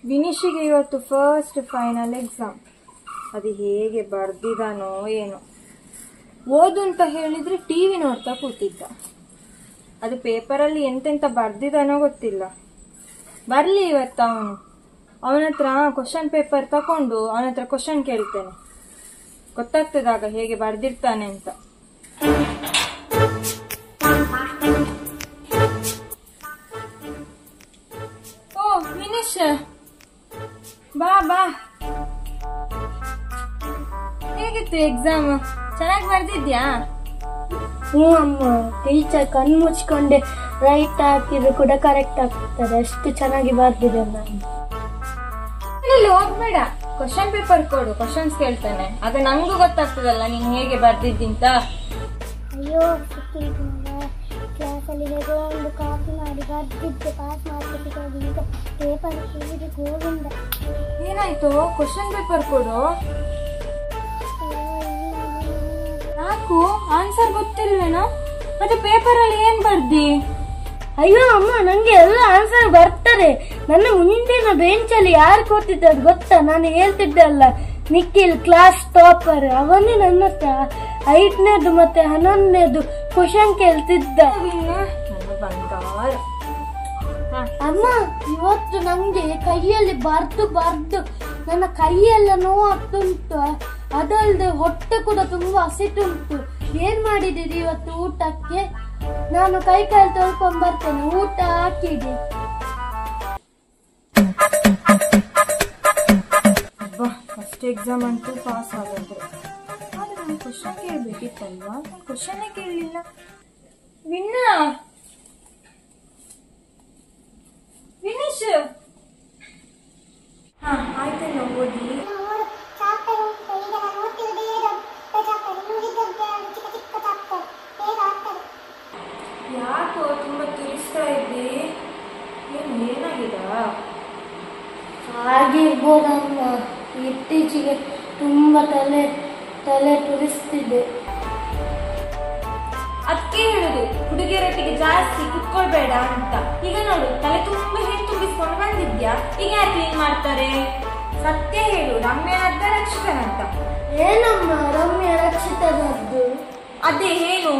ವಿನಿಶಿಗೆ ಇವತ್ತು first final exam. ಅದು ಹೇಗೆ ಬರ್ದಿದಾನೋ ಏನೋ. ಓದು ಅಂತ ಹೇಳಿದ್ರೆ ಟಿವಿ ನೋಡ್ತಾ ಕೂತಿದ್ದ. ಅದು ಪೇಪರಲ್ಲಿ ಎಂತೆಂತ ಬರ್ದಿದಾನೋ ಗೊತ್ತಿಲ್ಲ. ಬರ್ಲಿ ಇವತ್ತು ಅವನ ಹತ್ರ ಕ್ವಶನ್ ಪೇಪರ್ ತಕೊಂಡು ಅವನ ಹತ್ರ ಕ್ವಶನ್ ಕೇಳ್ತೇನೆ, ಗೊತ್ತಾಗ್ತದಾಗ ಹೇಗೆ ಬರ್ದಿರ್ತಾನೆ ಅಂತ. ಓ ವಿನಿಶ್, ಬಾ ಬಾ. ಹೇಗಿತ್ತು ಎಕ್ಸಾಮ್? ಚೆನ್ನಾಗಿ ಬರ್ದಿದ್ಯಾ? ಹ್ಞೂ ಅಮ್ಮ, ಟೀಚರ್ ಕಣ್ಣು ಮುಚ್ಕೊಂಡೆ ರೈಟ್ ಹಾಕಿದ್ರು ಕೂಡ ಕರೆಕ್ಟ್ ಆಗ್ತದೆ, ಅಷ್ಟು ಚೆನ್ನಾಗಿ ಬರ್ದಿದೆ ನಾನು. ಇಲ್ಲಿ ಹೋಗ್ಬೇಡ, ಕ್ವಶನ್ ಪೇಪರ್ ಕೊಡು, ಕ್ವಶನ್ಸ್ ಕೇಳ್ತಾನೆ, ಆಗ ನಂಗೂ ಗೊತ್ತಾಗ್ತದಲ್ಲ ನೀನ್ ಹೇಗೆ ಬರ್ದಿದ್ದಿಂತ. ಅಯ್ಯೋ ಕ್ಲಾಸಲ್ಲಿ ಹೇಗೋ ಒಂದು ಕಾಪಿ ಮಾಡಿ ಬರ್ದಿದ್ದೆ, ಪಾಸ್ ಮಾಡ್ಕೊಟ್ಟಿದ್ದೆ. ಈಗ ಪೇಪರ್ ಕೇಳಿದ್ರೆ ಗೋವಿಂದ. ಏನಾಯ್ತು? ಕ್ವಶನ್ ಪೇಪರ್ ಕೊಡು. ನಾಲ್ಕು ಆನ್ಸರ್ ಗೊತ್ತಿಲ್ವೇನೋ? ಮತ್ತೆ ಪೇಪರ್ ಅಲ್ಲಿ ಏನ್ ಬರ್ದಿ? ಅಯ್ಯೋ ಅಮ್ಮ, ನಂಗೆ ಎಲ್ಲ ಆನ್ಸರ್ ಬರ್ತದೆ. ನನ್ನ ಮುಂದಿನ ಬೆಂಚಲ್ಲಿ ಯಾರು ಕೂತಿದ್ದಾರೆ ಗೊತ್ತಾ? ನಾನು ಹೇಳ್ತಿದ್ದೆ ಅಲ್ಲ, ನಿಖಿಲ್ ಕ್ಲಾಸ್ ಟಾಪರ್. ಅವನೇ ನನ್ನ ಹತ್ರ 5ನೇದು ಮತ್ತೆ 11ನೇದು ಕ್ವಶನ್ ಕೇಳ್ತಿದ್ದ. ಬಂಗಾರ. ಅಮ್ಮ, ಇವತ್ತು ನಂಗೆ ಕೈಯಲ್ಲಿ ಬರ್ದು ನನ್ನ ಕೈಯೆಲ್ಲ ನೋವಾಗ್ತುಂಟು. ಅದಲ್ಲದೆ ಹೊಟ್ಟೆ ಕೂಡ ತುಂಬಾ ಹಸಿಟುಂಟು. ಏನ್ ಮಾಡಿದ್ದೀರಿ ಇವತ್ತು ಊಟಕ್ಕೆ? ನಾನು ಕೈ ತೊಳ್ಕೊಂಡ್ ಬರ್ತೇನೆ, ಊಟ ಹಾಕಿಡಿ. ಫಸ್ಟ್ ಎಕ್ಸಾಮ್ ಅಂತೂ ಪಾಸ್ ಆಗೋದು. ಆದ್ರೆ ನಾನು ಕ್ವಶನ್ ಕೇಳ್ಬೇಕಿತ್ತಲ್ವಾ? ಕ್ವಶನ್ ಕೇಳಲಿಲ್ಲ. ವಿನಿಶ್, ಹಾ ಆಯ್ತೇನೋ ಓದಿ. ಯಾಕೋ ತುಂಬಾ ತುರಿಸ್ತಾ ಇದ್ದಿ? ಏನಾಗಿದ? ಆಗಿರ್ಬೋದಮ್ಮ, ಇತ್ತೀಚೆಗೆ ತುಂಬಾ ತಲೆ ತುರಿಸ್ತಿದೆ. ಅದಕ್ಕೆ ಹೇಳುದು ಹುಡುಗಿಯರೊಟ್ಟಿಗೆ ಜಾಸ್ತಿ ಕುತ್ಕೊಳ್ಬೇಡ ಅಂತ. ಈಗ ನೋಡು, ತಲೆ ತುಂಬಾ ಹೇಗೆ ತುಂಬಿಸ್ಕೊಂಡು ಬಂದಿದ್ಯಾ, ಈಗ ಯಾರು ಕ್ಲೀನ್ ಮಾಡ್ತಾರೆ? ಸತ್ಯ ಹೇಳು, ರಮ್ಯನದ್ದ ರಕ್ಷಿತನಂತ? ಏನಮ್ಮ ರಮ್ಯ ರಕ್ಷಿತನದ್ದು? ಅದೇ ಹೇಳು.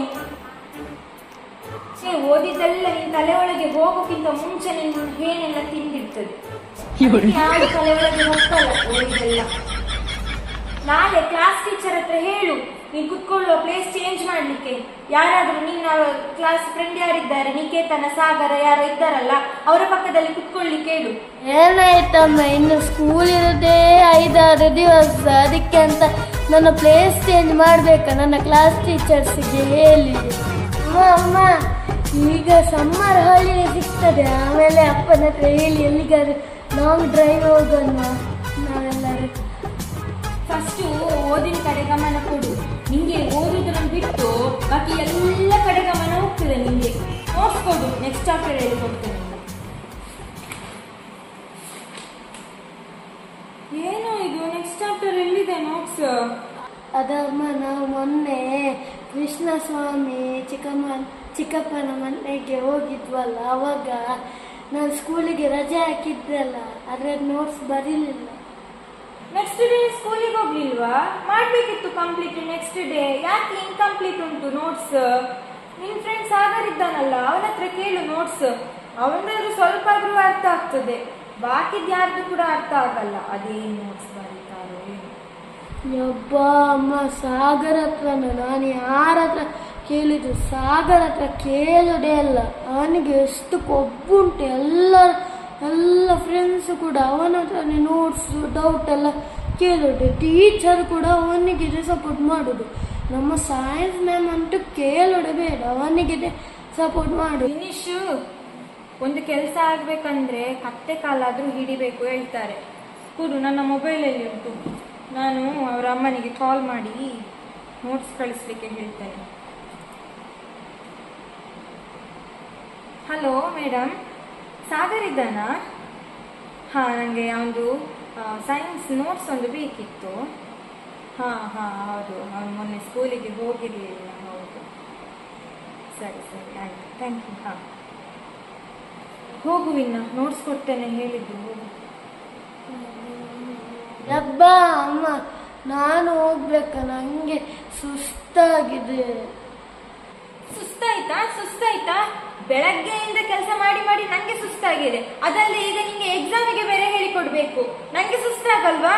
ಓದಿದ್ದೆಲ್ಲ ನಿನ್ ತಲೆ ಒಳಗೆ ಹೋಗೋಕ್ಕಿಂತ ಮುಂಚೆ ನಿನ್ ಏನೆಲ್ಲ ತಿಂದಿರ್ತದೆ. ಯಾರು ತಲೆ ಒಳಗೆ ಹೋಗ್ತಲ್ಲ ಓದಿದ್ದೆಲ್ಲ. ನಾಳೆ ಕ್ಲಾಸ್ ಟೀಚರ್ ಹತ್ರ ಹೇಳು, ನೀನ್ ಕುತ್ಕೊಳ್ಳೋ ಪ್ಲೇಸ್ ಚೇಂಜ್ ಮಾಡ್ಲಿಕ್ಕೆ. ಯಾರಾದ್ರೂ ನಿನ್ನ ಕ್ಲಾಸ್ ಫ್ರೆಂಡ್ ಯಾರಿದ್ದಾರೆ, ನಿಕೇತನ, ಸಾಗರ ಯಾರೋ ಇದ್ದಾರಲ್ಲ, ಅವರ ಪಕ್ಕದಲ್ಲಿ ಕುತ್ಕೊಳ್ಳಿಕ್ಕೆ ಹೇಳು. ಏನಾಯ್ತಮ್ಮ, ಇನ್ನು ಸ್ಕೂಲ್ ಇರೋದೇ 5-6 ದಿವಸ, ಅದಕ್ಕೆ ಅಂತ ನನ್ನ ಪ್ಲೇಸ್ ಚೇಂಜ್ ಮಾಡ್ಬೇಕಾ? ನನ್ನ ಕ್ಲಾಸ್ ಟೀಚರ್ಸ್ಗೆ ಹೇಳಿ. ಅಮ್ಮ, ಈಗ ಸಮ್ಮರ್ ಹಾಲಿಡೇ ಸಿಗ್ತದೆ, ಆಮೇಲೆ ಅಪ್ಪನ ಹತ್ರ ಹೇಳಿ ಎಲ್ಲಿಗಾದ್ರು ಲಾಂಗ್ ಡ್ರೈವ್ ಹೋಗೋಣ ನಾವೆಲ್ಲರೂ. ಫಸ್ಟ್ ಓದಿನ ಕಡೆ ಗಮನ ಕೊಡು. ನಿಂಗೆ ಓದುವುದನ್ನು ಬಿಟ್ಟು ಬಾಕಿ ಎಲ್ಲ ಕಡೆ ಗಮನ ಹೋಗ್ತದೆ ನಿಂಗೆ. ನೋಟ್ಸ್ ಕೊಡು, ನೆಕ್ಸ್ಟ್ ಚಾಪ್ಟರ್ ಹೇಳಿಕೊಡ್ತೇನೆ. ಏನು ಇದು ನೆಕ್ಸ್ಟ್ ಚಾಪ್ಟರ್ ಎಲ್ಲಿದೆ ನೋಟ್ಸ್? ಅದಮ್ಮ, ನಾವು ಮೊನ್ನೆ ಕೃಷ್ಣಸ್ವಾಮಿ ಚಿಕ್ಕಪ್ಪನ ಮನೆಗೆ ಹೋಗಿದ್ವಲ್ಲ, ಅವಾಗ ನಾನು ಸ್ಕೂಲಿಗೆ ರಜೆ ಹಾಕಿದ್ರಲ್ಲ, ಅದ್ರ ನೋಟ್ಸ್ ಬರೀಲಿಲ್ಲ. ನೆಕ್ಸ್ಟ್ ಡೇ ಸ್ಕೂಲಿಗೆ ಹೋಗ್ಲಿಲ್ವಾ? ಮಾಡ್ಬೇಕಿತ್ತು ಕಂಪ್ಲೀಟ್ ನೆಕ್ಸ್ಟ್ ಡೇ. ಯಾಕೆ ಇನ್ಕಂಪ್ಲೀಟ್ ಉಂಟು ನೋಟ್ಸ್? ನಿನ್ ಫ್ರೆಂಡ್ ಸಾಗರ್ ಇದ್ದಾನಲ್ಲ, ಅವನ ಹತ್ರ ಕೇಳು ನೋಟ್ಸ್. ಅವನದು ಸ್ವಲ್ಪ ಆದ್ರೂ ಅರ್ಥ ಆಗ್ತದೆ, ಬಾಕಿದ್ ಯಾರ್ದು ಕೂಡ ಅರ್ಥ ಆಗಲ್ಲ. ಅದೇ ನೋಟ್ಸ್ ಬರೀತಾರೋ ಏನು? ಯಬ್ಬ ಅಮ್ಮ, ಸಾಗರ್ ಹತ್ರನ ನಾನು ಯಾರ ಹತ್ರ ಕೇಳಿದ್ರು? ಸಾಗರ್ ಹತ್ರ ಕೇಳೋದೇ ಅಲ್ಲ. ಅವನಿಗೆ ಎಷ್ಟು ಕೊಬ್ಬುಂಟು. ಎಲ್ಲ ಫ್ರೆಂಡ್ಸ್ ಕೂಡ ಅವನ ಹತ್ರನೇ ನೋಟ್ಸ್ ಡೌಟ್ ಎಲ್ಲ ಕೇಳೋದು. ಟೀಚರ್ ಕೂಡ ಅವನಿಗೆ ಸಪೋರ್ಟ್ ಮಾಡೋದು. ನಮ್ಮ ಸೈನ್ಸ್ ಮ್ಯಾಮ್ ಅಂತೂ ಕೇಳೋಡೆ ಬೇಡ, ಅವನಿಗೆ ಸಪೋರ್ಟ್ ಮಾಡೋದು. ವಿನಿಶ್, ಒಂದು ಕೆಲಸ ಆಗ್ಬೇಕಂದ್ರೆ ಕತ್ತೆ ಕಾಲಾದ್ರೂ ಹಿಡಿಬೇಕು ಹೇಳ್ತಾರೆ. ಕೂಡು, ನನ್ನ ಮೊಬೈಲಲ್ಲಿ ಉಂಟು. ನಾನು ಅವರ ಅಮ್ಮನಿಗೆ ಕಾಲ್ ಮಾಡಿ ನೋಟ್ಸ್ ಕಳಿಸ್ಲಿಕ್ಕೆ ಹೇಳ್ತೇನೆ. ಹಲೋ ಮೇಡಮ್, ಸಾಗರ್ ಇದ್ದಾನಾ? ಹಾಂ, ನನಗೆ ಒಂದು ಸೈನ್ಸ್ ನೋಟ್ಸ್ ಒಂದು ಬೇಕಿತ್ತು. ಹಾಂ ಹೌದು, ಅವನು ಮೊನ್ನೆ ಸ್ಕೂಲಿಗೆ ಹೋಗಿರಲಿಲ್ಲ. ಹೌದು, ಸರಿ ಆಯಿತು, ಥ್ಯಾಂಕ್ ಯು. ಹಾಂ, ಹೋಗುವಿನ್ನ ನೋಟ್ಸ್ ಕೊಡ್ತೇನೆ ಹೇಳಿದ್ದು. ಹೋಗು. ಅಬ್ಬಾ ಅಮ್ಮ, ನಾನು ಹೋಗ್ಬೇಕ, ನಂಗೆ ಸುಸ್ತಾಗಿದೆ. ಸುಸ್ತಾಯ್ತಾ? ಬೆಳಗ್ಗೆಯಿಂದ ಕೆಲಸ ಮಾಡಿ ಮಾಡಿ ನಂಗೆ ಸುಸ್ತಾಗಿದೆ. ಅದಲ್ಲದೆ ಈಗ ನಿಂಗೆ ಎಕ್ಸಾಮಿಗೆ ಬೇರೆ ಹೇಳಿಕೊಡ್ಬೇಕು. ನಂಗೆ ಸುಸ್ತಾಗಲ್ವಾ?